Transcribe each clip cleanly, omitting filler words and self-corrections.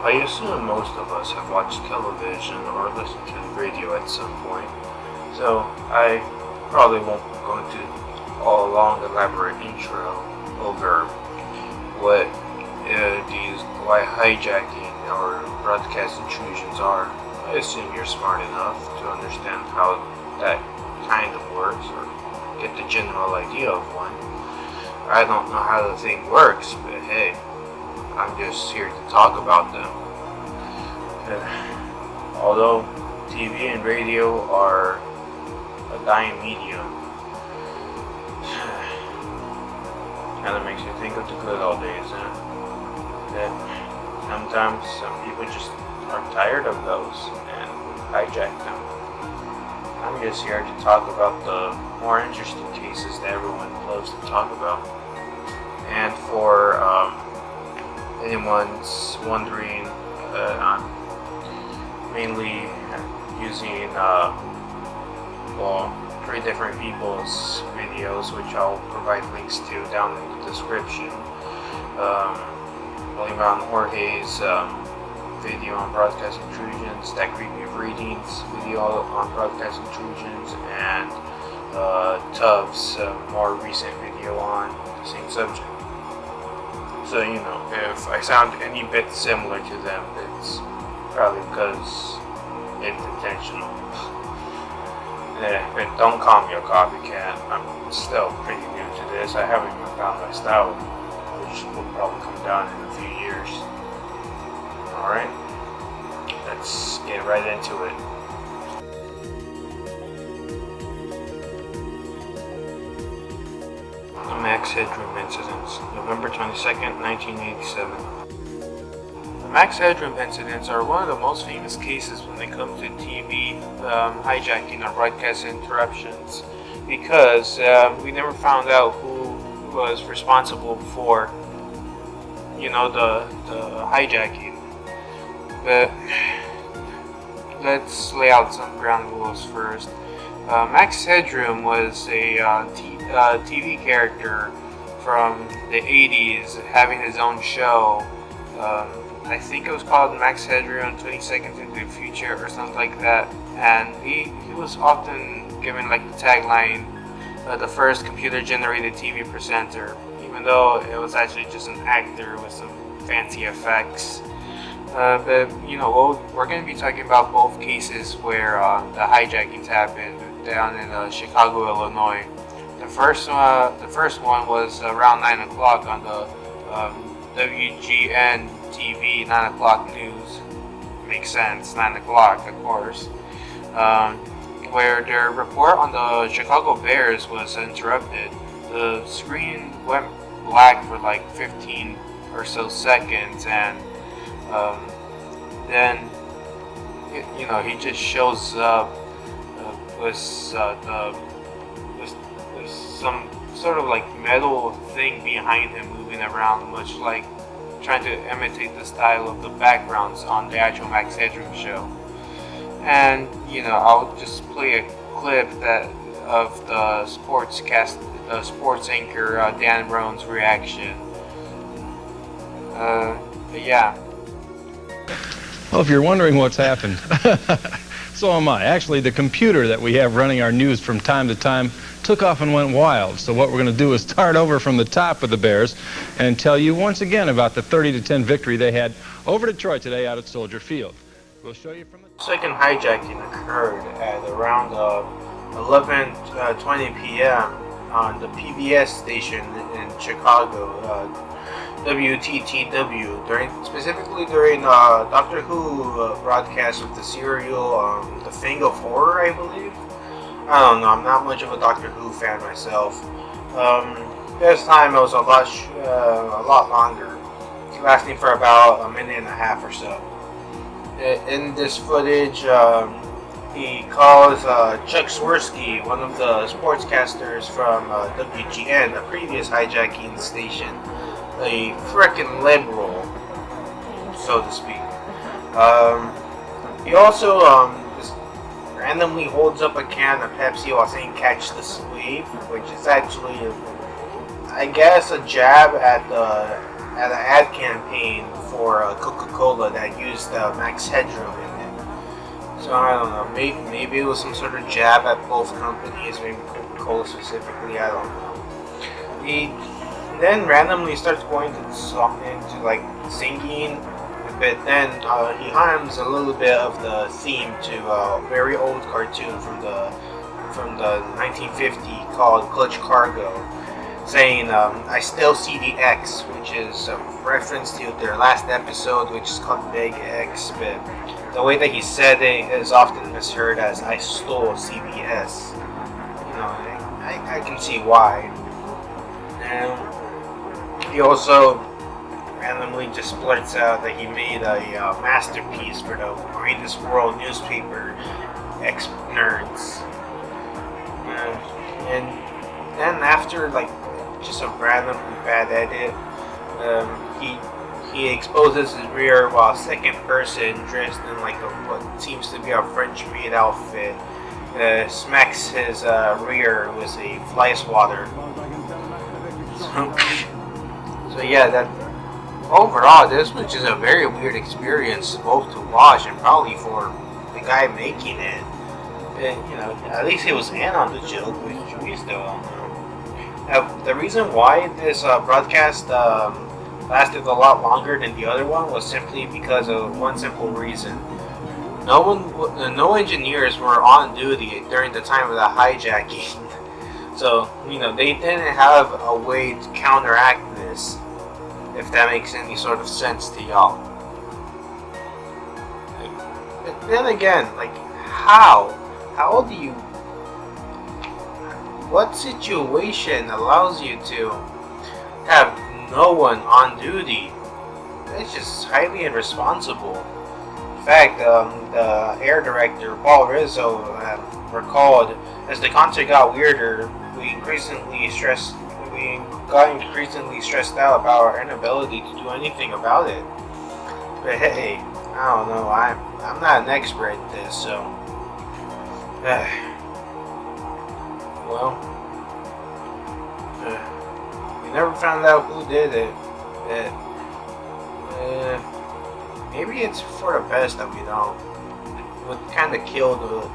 I assume most of us have watched television or listened to the radio at some point, so I probably won't go into a long elaborate intro over why hijacking or broadcast intrusions are. I assume you're smart enough to understand how that kind of works or get the general idea of one. I don't know how the thing works, but hey, I'm just here to talk about them. Although TV and radio are a dying medium, kind of makes you think of the good old days, huh? That sometimes some people just are tired of those and hijack them. I'm just here to talk about the more interesting cases that everyone loves to talk about. And for anyone's wondering, I'm mainly using 3 different people's videos, which I'll provide links to down in the description. William Jorge's video on broadcast intrusions, that creepy readings video on broadcast intrusions, and Tubbs' more recent video on the same subject. So, if I sound any bit similar to them, it's probably because it's intentional. But don't call me a copycat. I'm still pretty new to this. I haven't even found my style, which will probably come down in a few years. Alright, let's get right into it. The Max Headroom incidents, November 22nd, 1987. The Max Headroom incidents are one of the most famous cases when it comes to TV hijacking or broadcast interruptions, because we never found out who was responsible for, the hijacking. But let's lay out some ground rules first. Max Headroom was a TV character from the 80s, having his own show. I think it was called Max Headroom 20 Seconds into the Future or something like that. And he was often given like the tagline, the first computer-generated TV presenter, even though it was actually just an actor with some fancy effects. But we're going to be talking about both cases where the hijackings happened down in Chicago, Illinois. The first one was around 9 o'clock on the WGN TV 9 o'clock news. Makes sense, 9 o'clock, of course. Where their report on the Chicago Bears was interrupted. The screen went black for like 15 or so seconds, and then he just shows up with some sort of like metal thing behind him moving around, much like trying to imitate the style of the backgrounds on the actual Max Headroom show. And I'll just play a clip of the sports anchor Dan Roan's reaction. But yeah. Well, if you're wondering what's happened, so am I. Actually, the computer that we have running our news from time to time took off and went wild. So what we're going to do is start over from the top of the Bears and tell you once again about the 30-10 victory they had over Detroit today out at Soldier Field. We'll show you from the second hijacking occurred at around 11:20 p.m. on the PBS station in Chicago, WTTW, specifically during Doctor Who broadcast of the serial The Thing of Horror, I believe. I don't know, I'm not much of a Doctor Who fan myself. This time it was a lot longer, lasting for about a minute and a half or so. In this footage, he calls Chuck Swirsky, one of the sportscasters from WGN, the previous hijacking station, a frickin' liberal, so to speak. He also just randomly holds up a can of Pepsi while saying "catch the sleeve," which is actually, I guess, a jab at at an ad campaign for Coca-Cola that used Max Headroom in it. So I don't know. Maybe it was some sort of jab at both companies, maybe Coca-Cola specifically. I don't know. He then randomly starts going into like singing. But then he hums a little bit of the theme to a very old cartoon from the 1950 called Clutch Cargo, saying I still see the X, which is a reference to their last episode, which is called Big X. But the way that he said it is often misheard as I stole CBS. You know, I can see why. And he also randomly just blurts out that he made a masterpiece for the greatest world newspaper, X-Nerds. And then after like just a randomly bad edit, he exposes his rear while second person dressed in like what seems to be a French maid outfit smacks his rear with a fly swatter. So yeah, that. Overall, this was just a very weird experience, both to watch and probably for the guy making it. And, you know, at least he was in on the joke, which we still don't know. Now, the reason why this broadcast lasted a lot longer than the other one was simply because of one simple reason. No engineers were on duty during the time of the hijacking, so you know they didn't have a way to counteract this. If that makes any sort of sense to y'all. But then again, like, how? How do you... What situation allows you to have no one on duty? It's just highly irresponsible. In fact, the air director, Paul Rizzo, recalled, as the concert got weirder, we got increasingly stressed out about our inability to do anything about it. But hey, I don't know. I'm not an expert at this, so well, we never found out who did it. Maybe it's for the best that we don't. It would kind of kill the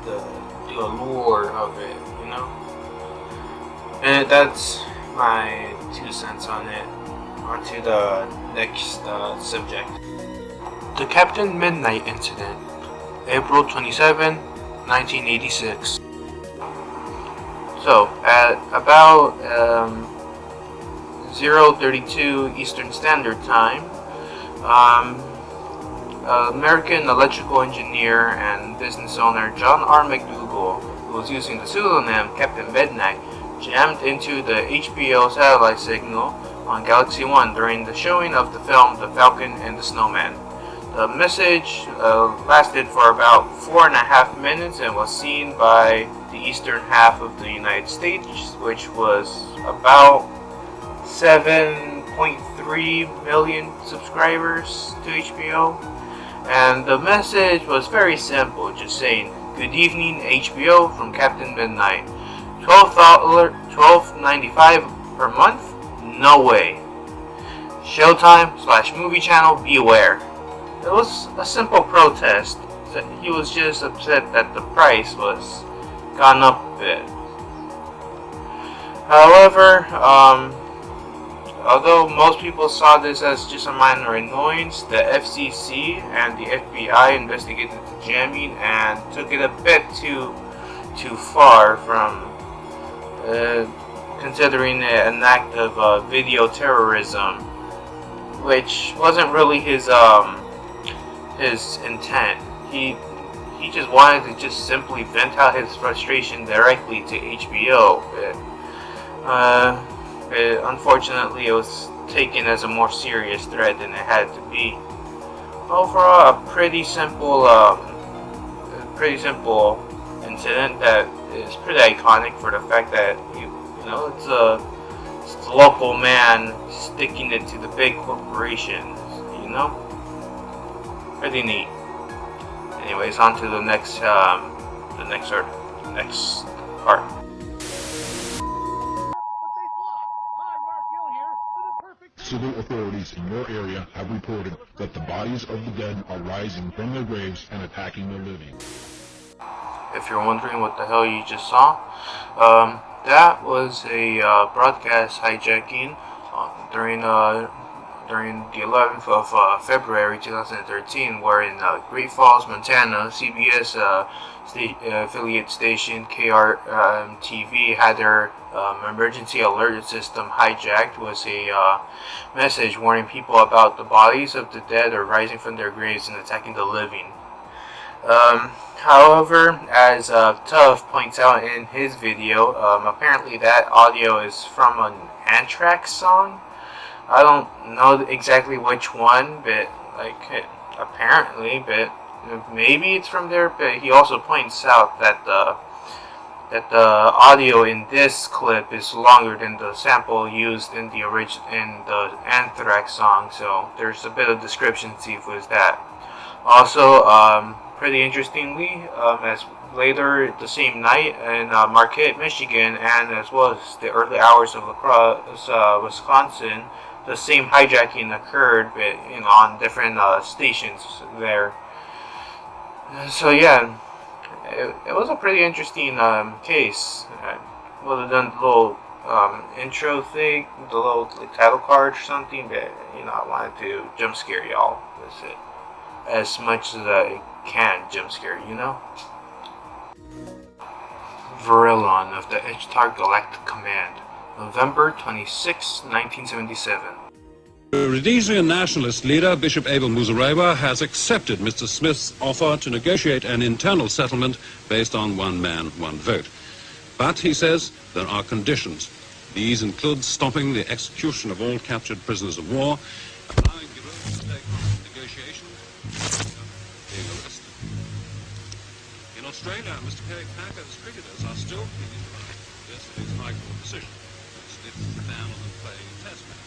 allure of it, you know. And that's my 2 cents on it. On to the next subject. The Captain Midnight Incident, April 27, 1986. So, at about 0:32 Eastern Standard Time, American electrical engineer and business owner John R. McDougall, who was using the pseudonym Captain Midnight, jammed into the HBO satellite signal on Galaxy 1 during the showing of the film The Falcon and the Snowman. The message lasted for about 4.5 minutes and was seen by the eastern half of the United States, which was about 7.3 million subscribers to HBO. And the message was very simple, just saying, "Good evening, HBO from Captain Midnight. $12.95 per month? No way. Showtime/movie channel, beware." It was a simple protest. He was just upset that the price was gone up a bit. However, although most people saw this as just a minor annoyance, the FCC and the FBI investigated the jamming and took it a bit too far from considering it an act of video terrorism, which wasn't really his intent. He just wanted to just simply vent out his frustration directly to HBO. But unfortunately, it was taken as a more serious threat than it had to be. Overall, a pretty simple incident that is pretty iconic for the fact that it's the local man sticking it to the big corporations. Pretty neat. Anyways, on to the next part. Civil authorities in your area have reported that the bodies of the dead are rising from their graves and attacking the living. If you're wondering what the hell you just saw, that was a broadcast hijacking during the 11th of February 2013, where in Great Falls, Montana, CBS affiliate station KRTV had their emergency alert system hijacked. Was a message warning people about the bodies of the dead are rising from their graves and attacking the living. However, as Tuff points out in his video, apparently that audio is from an Anthrax song. I don't know exactly which one, but apparently, but maybe it's from there. But he also points out that the audio in this clip is longer than the sample used in the Anthrax song. So there's a bit of description with that. Also, pretty interestingly, as later the same night in Marquette, Michigan, and as well as the early hours of La Crosse, Wisconsin, the same hijacking occurred, but on different stations there. So yeah, it was a pretty interesting case. Would have done the little intro thing, the little title card or something, but I wanted to jump scare y'all with it as much as I can jump scare, Vrillon of the Ishtar Galactic Command, November 26, 1977. The Rhodesian nationalist leader, Bishop Abel Muzorewa, has accepted Mr. Smith's offer to negotiate an internal settlement based on one man, one vote. But, he says, there are conditions. These include stopping the execution of all captured prisoners of war, allowing Giroux to take part in negotiations, being arrested. In Australia, Mr. Perry Packer's cricketers are still pleading the right. This is High Court decision. Smith is the ban on them playing test matches.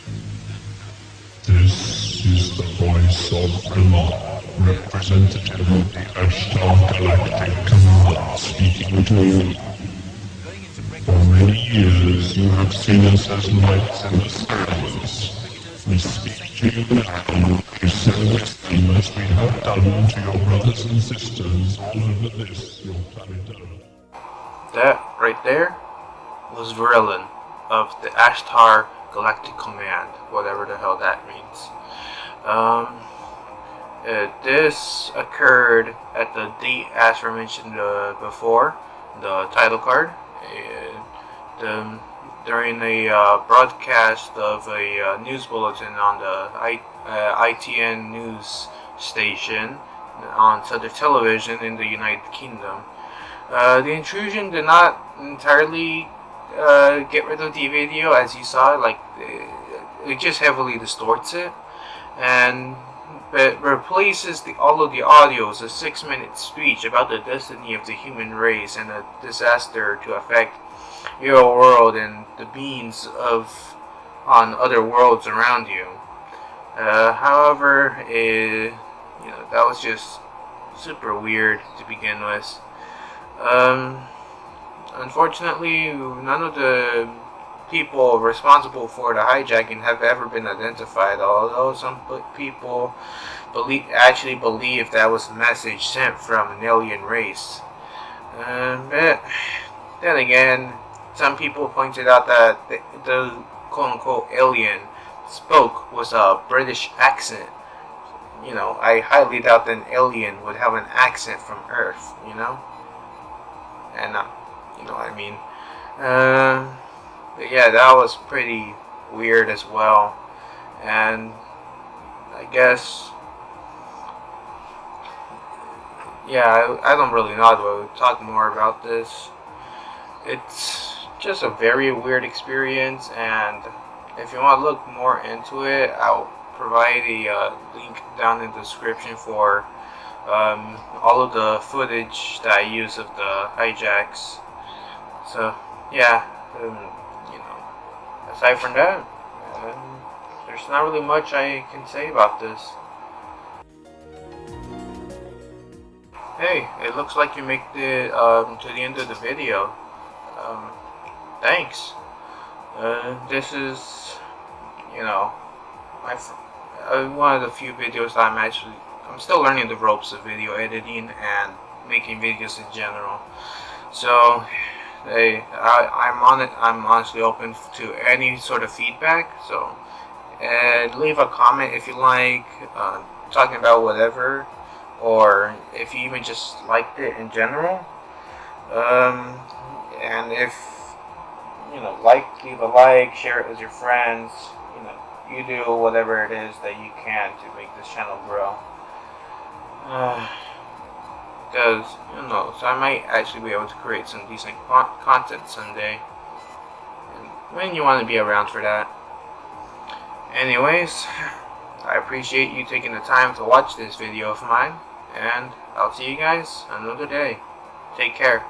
This is the voice of Vrillon, representative of the Ishtar Galactic Command, speaking to you. For many years you have seen us as knights in the service. We speak to you now, to service them as we have done to your brothers and sisters all over this, your planet Earth. That right there was Vrillon of the Ishtar Galactic Command, whatever the hell that means. This occurred at the date as mentioned before, the title card. During a broadcast of a news bulletin on the ITN news station on Southern Television in the United Kingdom. The intrusion did not entirely get rid of the video, as you saw. It just heavily distorts it, but replaces all of the audio as a 6-minute speech about the destiny of the human race and a disaster to affect your world and the beings on other worlds around you. However, that was just super weird to begin with. Unfortunately, none of the people responsible for the hijacking have ever been identified, although some people actually believe that was a message sent from an alien race. But then again, some people pointed out that the quote-unquote alien spoke was a British accent. I highly doubt that an alien would have an accent from Earth, and what I mean. But yeah, that was pretty weird as well. And I guess, I don't really know how to talk more about this. It's just a very weird experience, and if you want to look more into it, I'll provide a link down in the description for all of the footage that I use of the hijacks. So yeah, aside from that, there's not really much I can say about this. Hey, it looks like you make it to the end of the video. Thanks. This is, one of the few videos that I'm still learning the ropes of video editing and making videos in general. So I'm honestly open to any sort of feedback. So leave a comment if you like, talking about whatever, or if you even just liked it in general. And if leave a like, share it with your friends. You do whatever it is that you can to make this channel grow. Because so I might actually be able to create some decent content someday. And when you want to be around for that. Anyways, I appreciate you taking the time to watch this video of mine, and I'll see you guys another day. Take care.